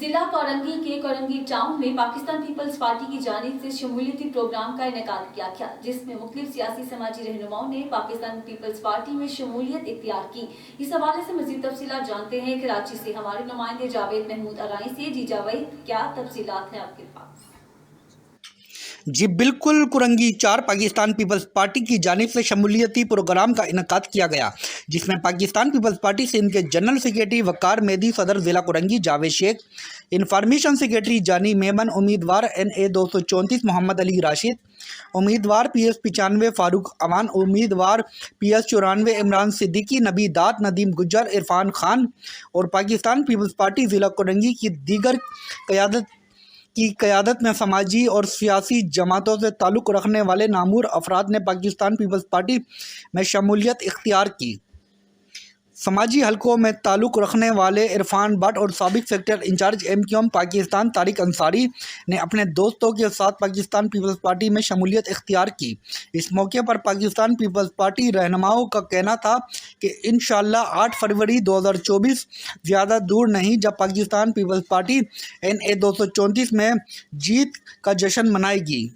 ضلع کورنگی کے کورنگی ٹاؤن میں پاکستان پیپلز پارٹی کی جانب سے شمولیتی پروگرام کا انعقاد کیا گیا، جس میں مختلف سیاسی سماجی رہنماؤں نے پاکستان پیپلز پارٹی میں شمولیت اختیار کی۔ اس حوالے سے مزید تفصیلات جانتے ہیں کراچی سے ہمارے نمائندے جاوید محمود ارائی سے۔ جی جاوید، کیا تفصیلات ہیں آپ کے پاس؟ جی بالکل، کورنگی 4 پاکستان پیپلز پارٹی کی جانب سے شمولیتی پروگرام کا انعقاد کیا گیا، جس میں پاکستان پیپلز پارٹی سندھ کے جنرل سیکریٹری وقار میدی، صدر ضلع کورنگی جاوید شیخ، انفارمیشن سیکریٹری جانی میمن، امیدوار NA 234 محمد علی راشد، امیدوار PS 95 فاروق امان، امیدوار PS 94 عمران صدیقی، نبی دات، ندیم گجر، عرفان خان اور پاکستان پیپلز پارٹی ضلع کورنگی کی دیگر قیادت میں سماجی اور سیاسی جماعتوں سے تعلق رکھنے والے نامور افراد نے پاکستان پیپلز پارٹی میں شمولیت اختیار کی۔ سماجی حلقوں میں تعلق رکھنے والے عرفان بٹ اور سابق sector in charge MQM Pakistan Tariq Ansari نے اپنے دوستوں کے ساتھ پاکستان پیپلز پارٹی میں شمولیت اختیار کی۔ اس موقع پر پاکستان پیپلز پارٹی رہنماؤں کا کہنا تھا کہ انشاءاللہ 8 فروری 2024 زیادہ دور نہیں جب پاکستان پیپلز پارٹی NA 234 میں جیت کا جشن منائے گی۔